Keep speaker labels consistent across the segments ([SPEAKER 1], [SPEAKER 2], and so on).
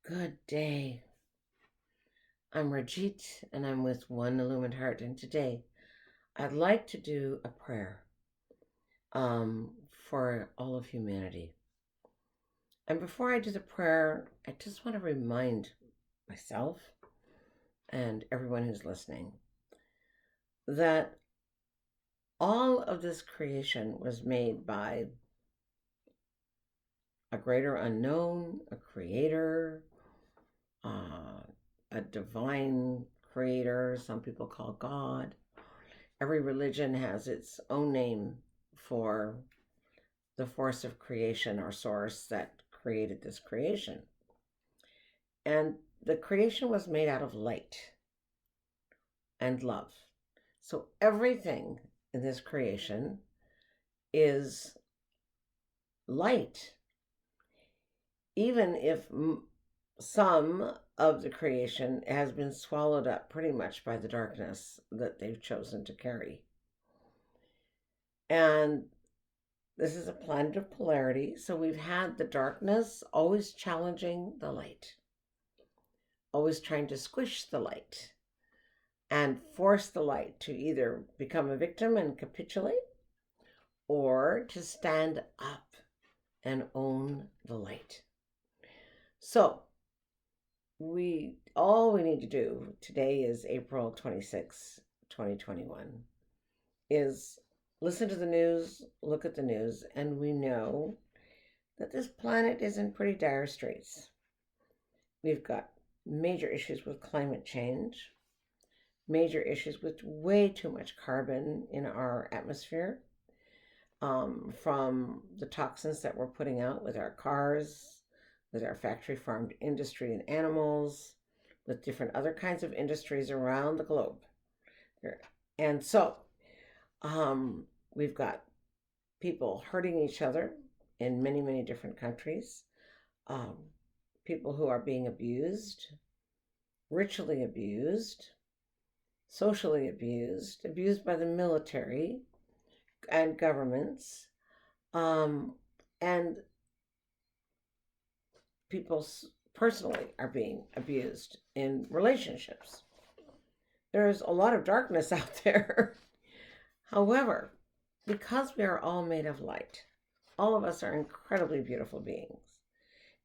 [SPEAKER 1] Good day. I'm Rajith and I'm with One Illumined Heart. And today I'd like to do a prayer for all of humanity. And before I do the prayer, I just want to remind myself and everyone who's listening that all of this creation was made by a greater unknown, a creator, a divine creator, some people call God. Every religion has its own name for the force of creation or source that created this creation. And the creation was made out of light and love. So everything in this creation is light, even if some of the creation has been swallowed up pretty much by the darkness that they've chosen to carry. And this is a planet of polarity, so we've had the darkness always challenging the light, always trying to squish the light and force the light to either become a victim and capitulate or to stand up and own the light. So all we need to do today is April 26, 2021, is listen to the news, look at the news, and we know that this planet is in pretty dire straits. We've got major issues with climate change, major issues with way too much carbon in our atmosphere, from the toxins that we're putting out with our cars, with our factory farmed industry and animals, with different other kinds of industries around the globe. And so we've got people hurting each other in many, many different countries, people who are being abused, ritually abused, socially abused, abused by the military and governments, and people personally are being abused in relationships. There's a lot of darkness out there. However, because we are all made of light, all of us are incredibly beautiful beings.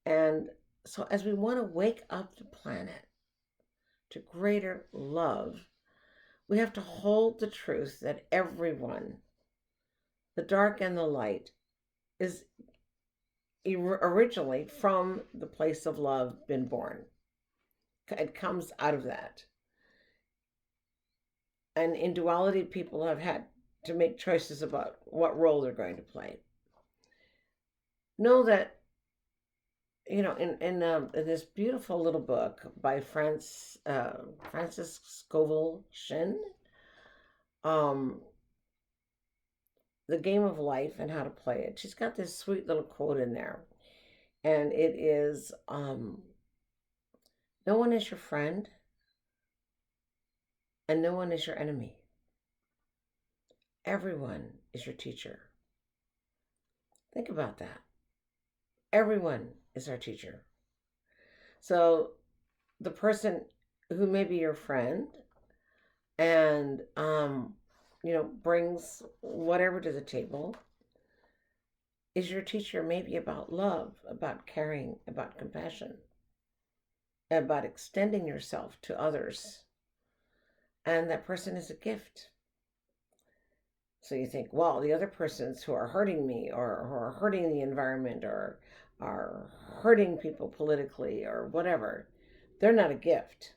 [SPEAKER 1] And so as we want to wake up the planet to greater love, we have to hold the truth that everyone, the dark and the light, is originally from the place of love been born. It comes out of that. And in duality, people have had to make choices about what role they're going to play. Know that, in this beautiful little book by Francis Scoville Shin, The Game of Life and How to Play It, she's got this sweet little quote in there. And it is, no one is your friend and no one is your enemy. Everyone is your teacher. Think about that. Everyone is our teacher. So the person who may be your friend and, brings whatever to the table is your teacher, maybe about love, about caring, about compassion, about extending yourself to others. And that person is a gift. So you think, well, the other persons who are hurting me or who are hurting the environment or are hurting people politically or whatever, they're not a gift.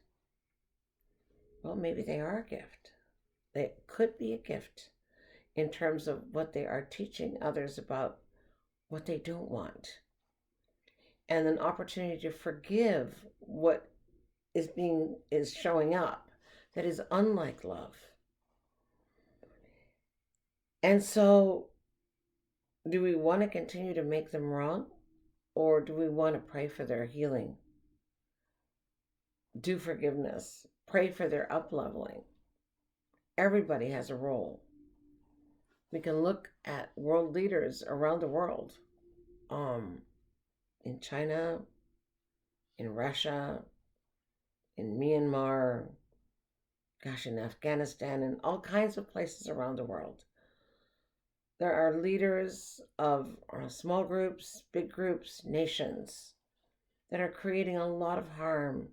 [SPEAKER 1] Well, maybe they are a gift. They could be a gift in terms of what they are teaching others about what they don't want. And an opportunity to forgive what is showing up that is unlike love. And so, do we want to continue to make them wrong? Or do we want to pray for their healing? Do forgiveness. Pray for their up-leveling. Everybody has a role. We can look at world leaders around the world, in China, in Russia, in Myanmar, gosh, in Afghanistan, and all kinds of places around the world. There are leaders of small groups, big groups, nations that are creating a lot of harm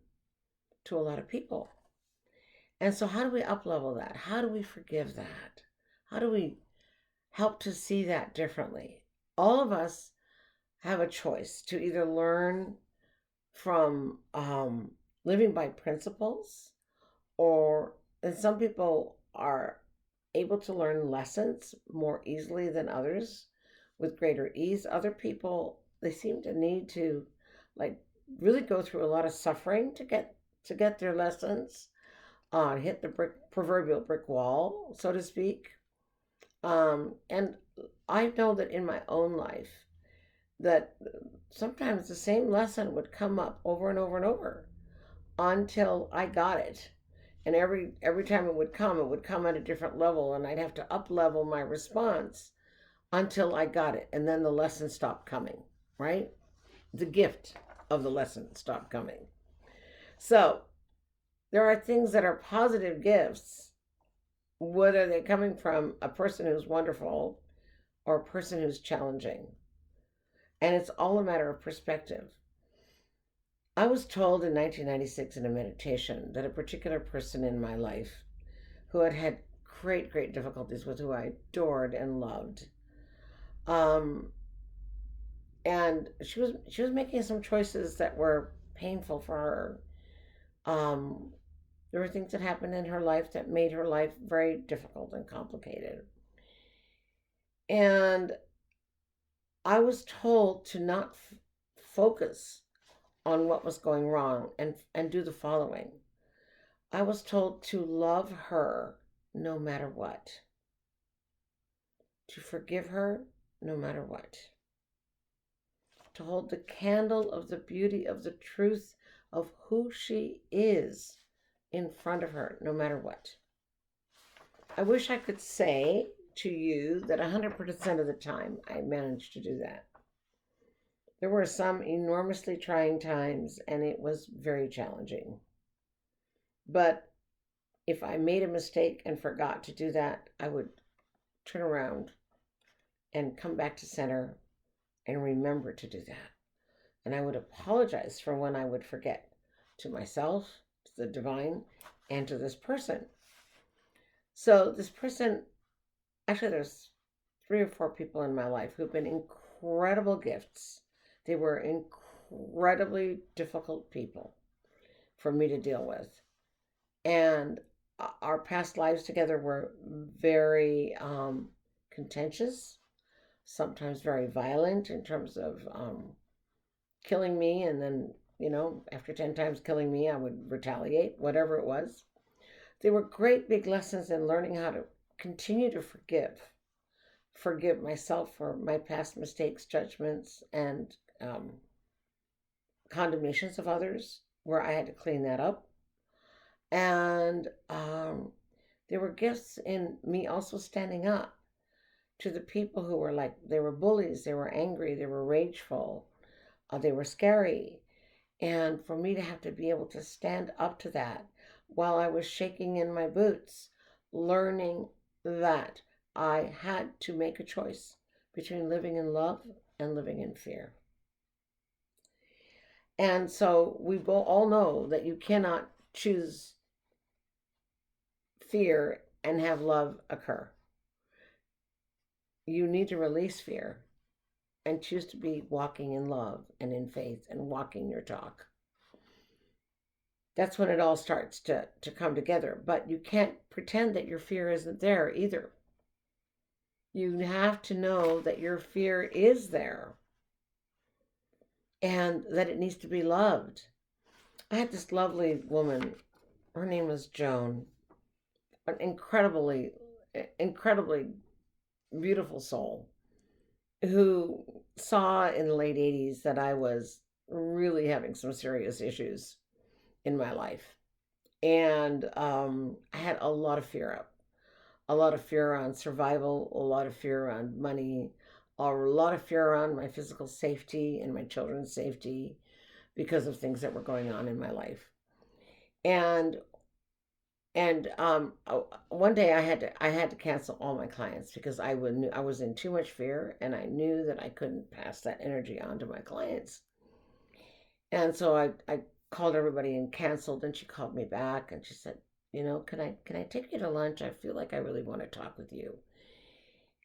[SPEAKER 1] to a lot of people. And so, how do we uplevel that? How do we forgive that? How do we help to see that differently? All of us have a choice to either learn from living by principles, or, and some people are able to learn lessons more easily than others with greater ease. Other people, they seem to need to like really go through a lot of suffering to get their lessons, hit the proverbial brick wall, so to speak. And I know that in my own life that sometimes the same lesson would come up over and over and over until I got it. And every time it would come at a different level, and I'd have to up level my response until I got it. And then the lesson stopped coming, right? The gift of the lesson stopped coming. So there are things that are positive gifts, whether they're coming from a person who's wonderful or a person who's challenging. And it's all a matter of perspective. I was told in 1996 in a meditation that a particular person in my life who had had great difficulties with, who I adored and loved, um, and she was making some choices that were painful for her. There were things that happened in her life that made her life very difficult and complicated. And I was told to not focus on what was going wrong and do the following. I was told to love her no matter what, to forgive her no matter what, to hold the candle of the beauty of the truth of who she is in front of her no matter what. I wish I could say to you that 100% of the time I managed to do that. There were some enormously trying times, and it was very challenging. But if I made a mistake and forgot to do that, I would turn around and come back to center and remember to do that. And I would apologize for when I would forget, to myself, to the divine, and to this person. So this person, actually there's 3 or 4 people in my life who've been incredible gifts. They were incredibly difficult people for me to deal with. And our past lives together were very contentious, sometimes very violent in terms of killing me. And then, after 10 times killing me, I would retaliate, whatever it was. They were great big lessons in learning how to continue to forgive myself for my past mistakes, judgments, and condemnations of others, where I had to clean that up. And there were gifts in me also standing up to the people who were they were bullies, they were angry, they were rageful, they were scary. And for me to have to be able to stand up to that while I was shaking in my boots, learning that I had to make a choice between living in love and living in fear. And so we all know that you cannot choose fear and have love occur. You need to release fear and choose to be walking in love and in faith and walking your talk. That's when it all starts to come together. But you can't pretend that your fear isn't there either. You have to know that your fear is there and that it needs to be loved. I had this lovely woman, her name was Joan, an incredibly beautiful soul, who saw in the late 80s that I was really having some serious issues in my life. And I had a lot of fear up. A lot of fear around survival, a lot of fear around money, a lot of fear around my physical safety and my children's safety, because of things that were going on in my life. And one day I had to cancel all my clients because I was in too much fear, and I knew that I couldn't pass that energy on to my clients. And so I called everybody and canceled, and she called me back and she said, can I take you to lunch? I feel like I really want to talk with you.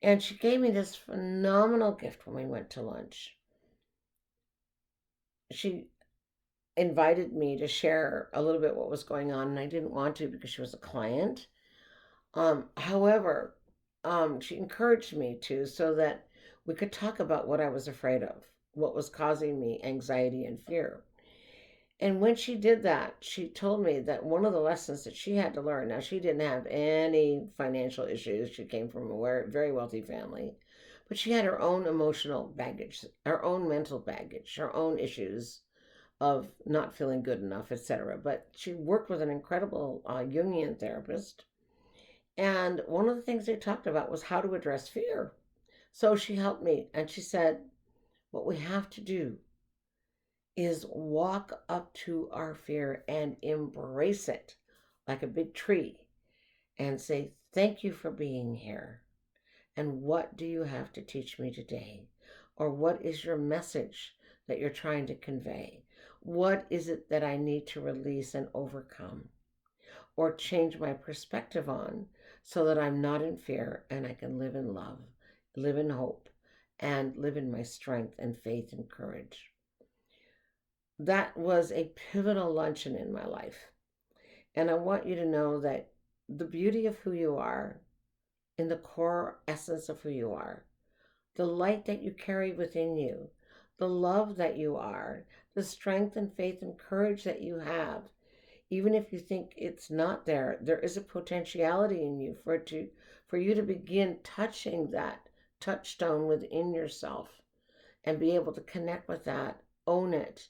[SPEAKER 1] And she gave me this phenomenal gift when we went to lunch. She invited me to share a little bit what was going on, and I didn't want to because she was a client. However, she encouraged me to, so that we could talk about what I was afraid of, what was causing me anxiety and fear. And when she did that, she told me that one of the lessons that she had to learn, now she didn't have any financial issues. She came from a very wealthy family, but she had her own emotional baggage, her own mental baggage, her own issues of not feeling good enough, etc. But she worked with an incredible Jungian therapist. And one of the things they talked about was how to address fear. So she helped me, and she said, what we have to do is walk up to our fear and embrace it like a big tree and say, thank you for being here. And what do you have to teach me today? Or what is your message that you're trying to convey? What is it that I need to release and overcome or change my perspective on, so that I'm not in fear and I can live in love, live in hope, and live in my strength and faith and courage? That was a pivotal luncheon in my life. And I want you to know that the beauty of who you are, in the core essence of who you are, the light that you carry within you, the love that you are, the strength and faith and courage that you have, even if you think it's not there, there is a potentiality in you for you to begin touching that touchstone within yourself and be able to connect with that, own it,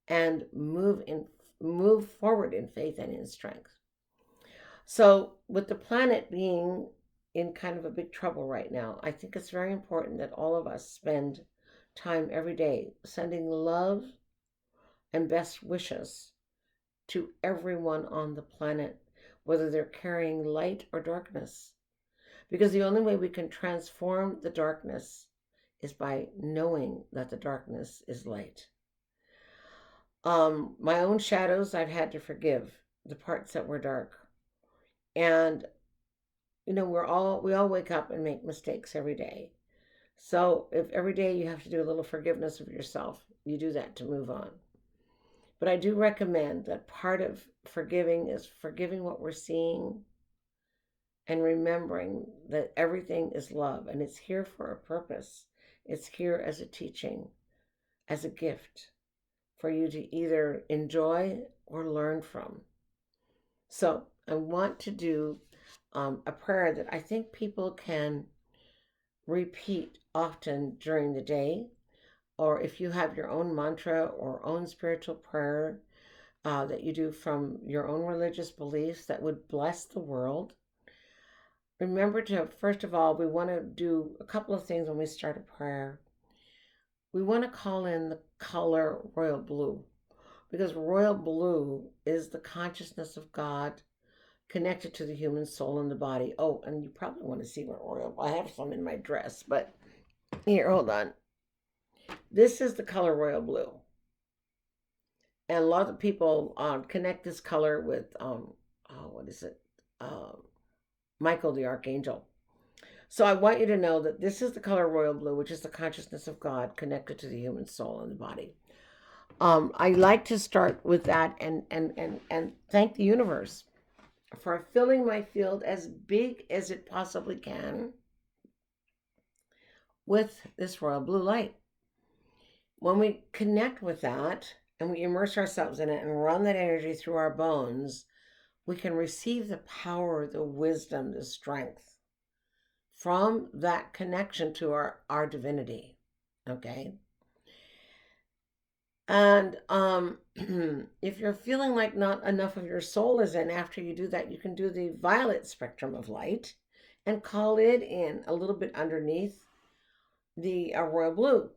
[SPEAKER 1] and move forward in faith and in strength. So with the planet being in kind of a big trouble right now, I think it's very important that all of us spend time every day sending love and best wishes to everyone on the planet, whether they're carrying light or darkness. Because the only way we can transform the darkness is by knowing that the darkness is light. My own shadows, I've had to forgive the parts that were dark. And we all wake up and make mistakes every day. So if every day you have to do a little forgiveness of yourself, you do that to move on. But I do recommend that part of forgiving is forgiving what we're seeing and remembering that everything is love and it's here for a purpose. It's here as a teaching, as a gift for you to either enjoy or learn from. So I want to do a prayer that I think people can repeat often during the day, or if you have your own mantra or own spiritual prayer that you do from your own religious beliefs that would bless the world. Remember to, first of all, we want to do a couple of things when we start a prayer. We want to call in the color royal blue, because royal blue is the consciousness of God connected to the human soul and the body. Oh, and you probably want to see what royal, I have some in my dress, but here, hold on. This is the color royal blue. And a lot of people connect this color with, what is it? Michael the Archangel. So I want you to know that this is the color royal blue, which is the consciousness of God connected to the human soul and the body. I like to start with that and thank the universe for filling my field as big as it possibly can with this royal blue light. When we connect with that and we immerse ourselves in it and run that energy through our bones, we can receive the power, the wisdom, the strength from that connection to our divinity. Okay? And if you're feeling like not enough of your soul is in, after you do that, you can do the violet spectrum of light and call it in a little bit underneath the royal blue.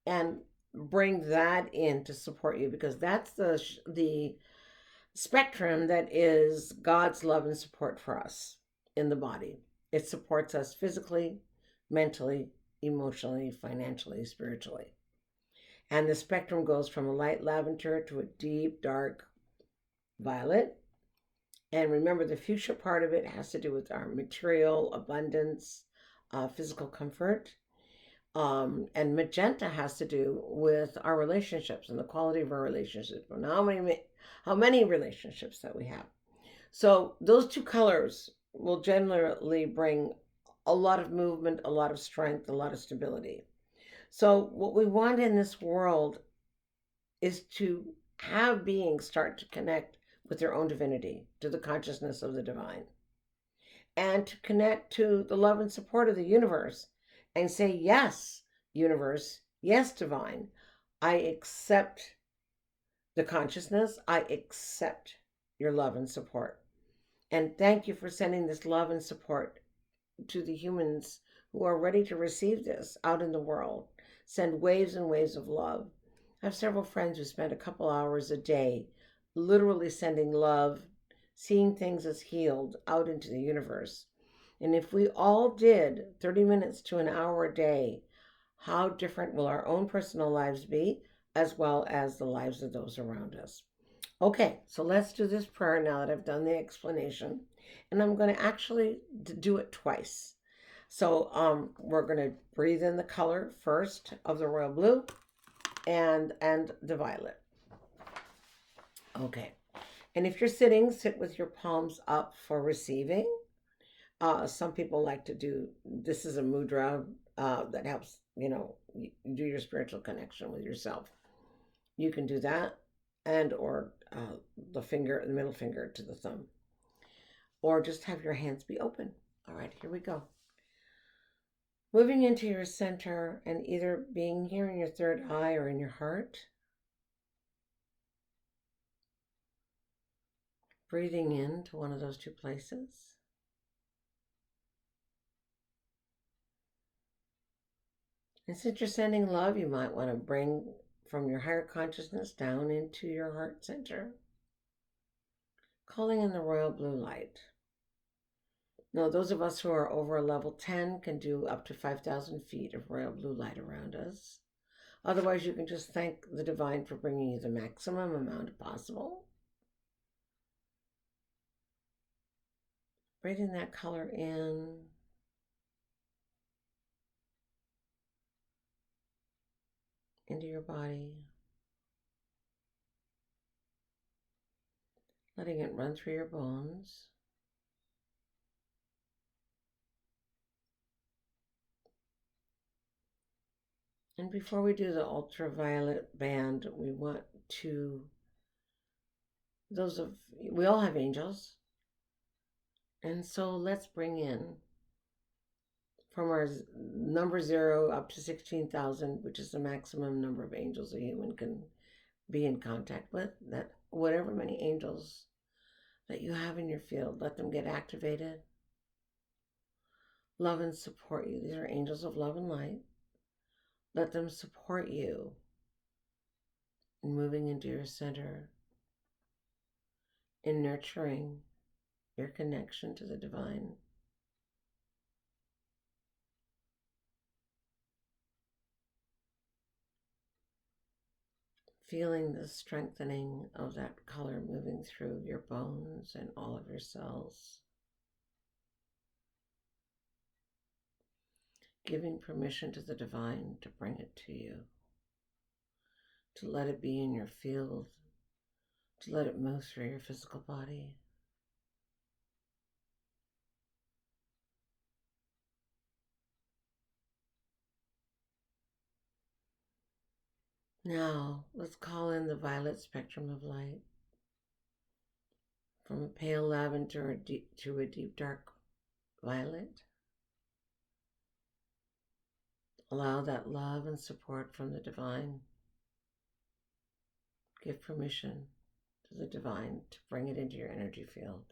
[SPEAKER 1] And bring that in to support you, because that's the spectrum that is God's love and support for us in the body. It supports us physically, mentally, emotionally, financially, spiritually. And the spectrum goes from a light lavender to a deep, dark violet. And remember, the fuchsia part of it has to do with our material abundance, physical comfort. And magenta has to do with our relationships and the quality of our relationships, and how many relationships that we have. So those two colors will generally bring a lot of movement, a lot of strength, a lot of stability. So what we want in this world is to have beings start to connect with their own divinity, to the consciousness of the divine, and to connect to the love and support of the universe and say, yes, universe, yes, divine, I accept the consciousness, I accept your love and support. And thank you for sending this love and support to the humans who are ready to receive this out in the world. Send waves and waves of love. I have several friends who spend a couple hours a day literally sending love, seeing things as healed out into the universe. And if we all did 30 minutes to an hour a day, how different will our own personal lives be, as well as the lives of those around us? Okay, so let's do this prayer now that I've done the explanation. And I'm going to actually do it twice. So we're going to breathe in the color first of the royal blue and the violet. Okay. And if you're sitting, sit with your palms up for receiving. Some people like to do, this is a mudra that helps, do your spiritual connection with yourself. You can do that, and or the middle finger to the thumb. Or just have your hands be open. All right, here we go. Moving into your center and either being here in your third eye or in your heart. Breathing into one of those two places. And since you're sending love, you might want to bring from your higher consciousness down into your heart center, calling in the royal blue light. Now, those of us who are over level 10 can do up to 5,000 feet of royal blue light around us. Otherwise, you can just thank the divine for bringing you the maximum amount possible. Breathing that color in. Into your body. Letting it run through your bones. And before we do the ultraviolet band, we want to, we all have angels. And so let's bring in from our number 0 up to 16,000, which is the maximum number of angels a human can be in contact with, that whatever many angels that you have in your field, let them get activated. Love and support you. These are angels of love and light. Let them support you in moving into your center, in nurturing your connection to the divine. Feeling the strengthening of that color moving through your bones and all of your cells. Giving permission to the divine to bring it to you, to let it be in your field, to let it move through your physical body. Now, let's call in the violet spectrum of light. From a pale lavender to a deep dark violet. Allow that love and support from the divine. Give permission to the divine to bring it into your energy field,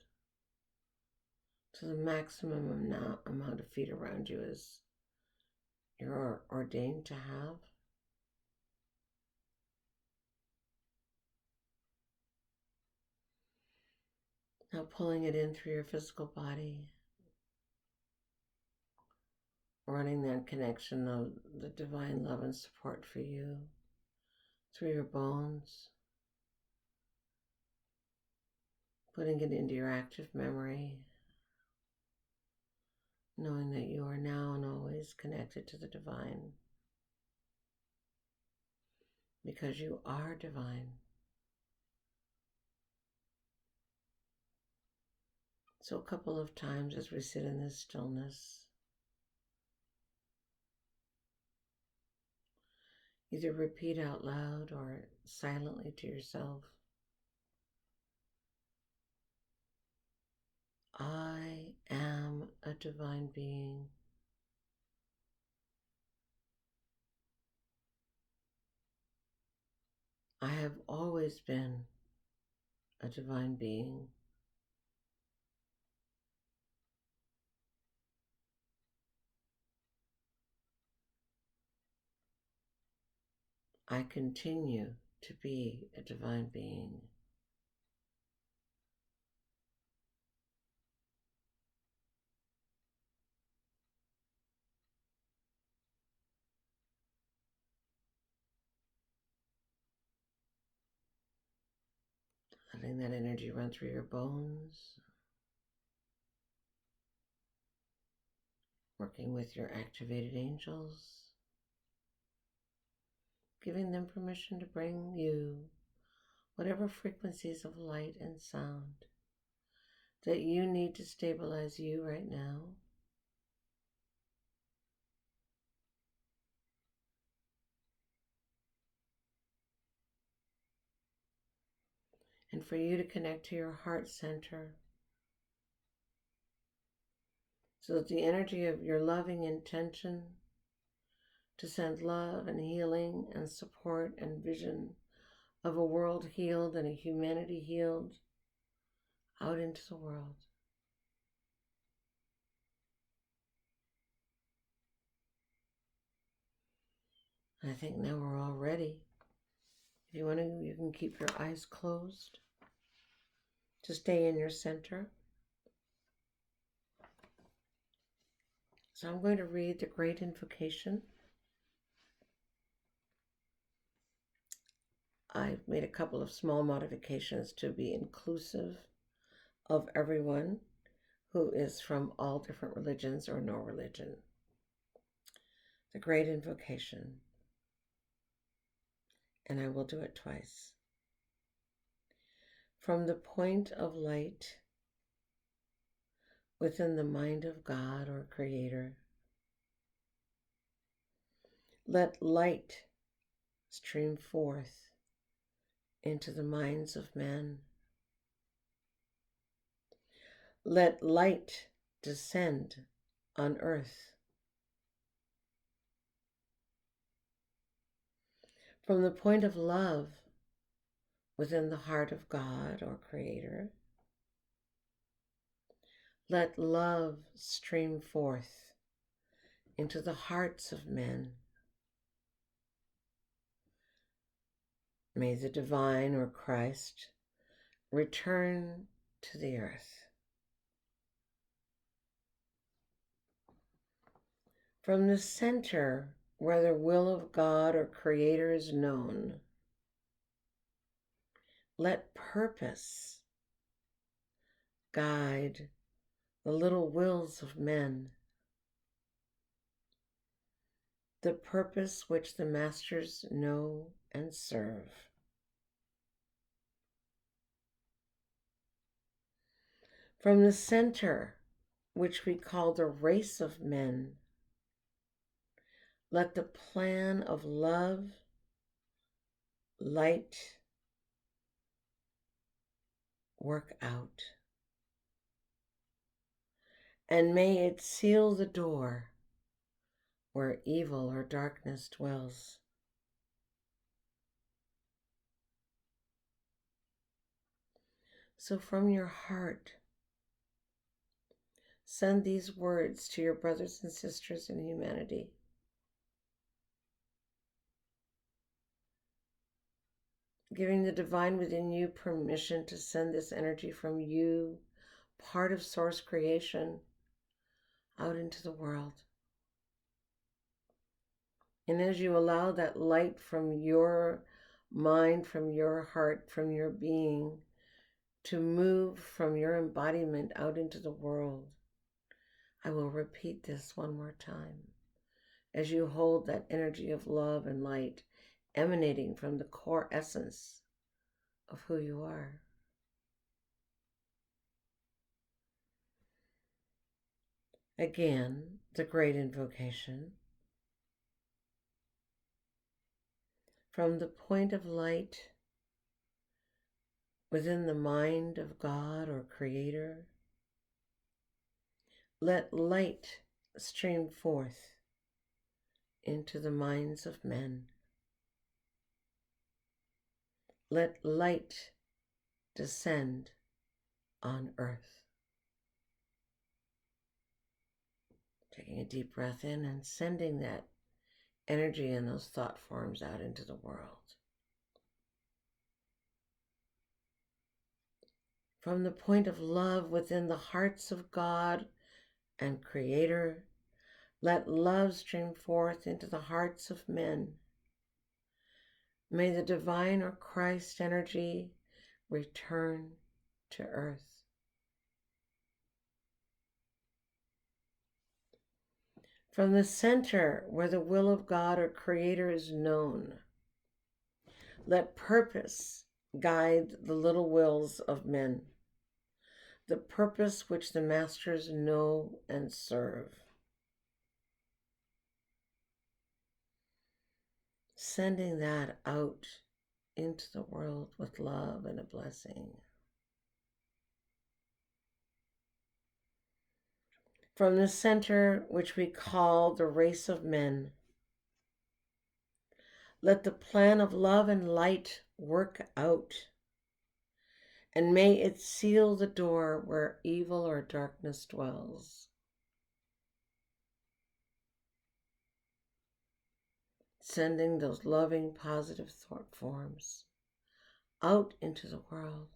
[SPEAKER 1] to the maximum amount of feet around you as you're ordained to have. Now pulling it in through your physical body, running that connection of the divine love and support for you through your bones, putting it into your active memory, knowing that you are now and always connected to the divine, because you are divine. So a couple of times as we sit in this stillness, either repeat out loud or silently to yourself, I am a divine being. I have always been a divine being. I continue to be a divine being. Letting that energy run through your bones, working with your activated angels, giving them permission to bring you whatever frequencies of light and sound that you need to stabilize you right now. And for you to connect to your heart center so that the energy of your loving intention to send love and healing and support and vision of a world healed and a humanity healed out into the world. I think now we're all ready. If you want to, you can keep your eyes closed to stay in your center. So I'm going to read the Great Invocation. I've made a couple of small modifications to be inclusive of everyone who is from all different religions or no religion. The Great Invocation. And I will do it twice. From the point of light within the mind of God or Creator, let light stream forth into the minds of men. Let light descend on earth. From the point of love within the heart of God or Creator, let love stream forth into the hearts of men. May the divine or Christ return to the earth. From the center where the will of God or Creator is known, let purpose guide the little wills of men, the purpose which the masters know and serve. From the center, which we call the race of men, let the plan of love, light, work out. And may it seal the door where evil or darkness dwells. So from your heart, send these words to your brothers and sisters in humanity. giving the divine within you permission to send this energy from you, part of source creation, out into the world. And as you allow that light from your mind, from your heart, from your being, to move from your embodiment out into the world, I will repeat this one more time. As you hold that energy of love and light emanating from the core essence of who you are. Again, the Great Invocation. From the point of light within the mind of God or Creator, let light stream forth into the minds of men. Let light descend on earth. Taking a deep breath in and sending that energy and those thought forms out into the world. From the point of love within the hearts of God and Creator, let love stream forth into the hearts of men. May the divine or Christ energy return to earth. From the center where the will of God or Creator is known, let purpose guide the little wills of men, the purpose which the masters know and serve. Sending that out into the world with love and a blessing. From the center which we call the race of men, let the plan of love and light work out, and may it seal the door where evil or darkness dwells. Sending those loving, positive thought forms out into the world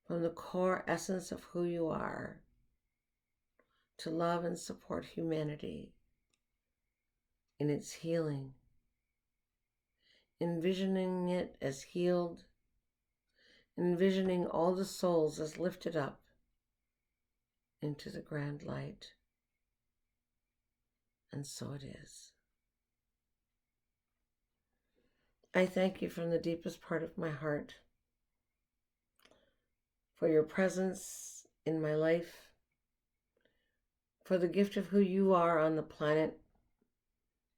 [SPEAKER 1] from the core essence of who you are, to love and support humanity in its healing, envisioning it as healed, envisioning all the souls as lifted up into the grand light. And so it is. I thank you from the deepest part of my heart for your presence in my life, for the gift of who you are on the planet,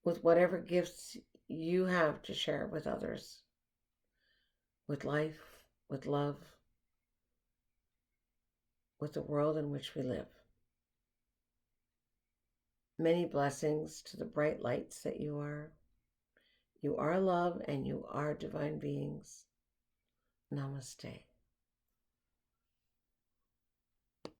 [SPEAKER 1] with whatever gifts you have to share with others, with life, with love, with the world in which we live. Many blessings to the bright lights that you are. You are love and you are divine beings. Namaste.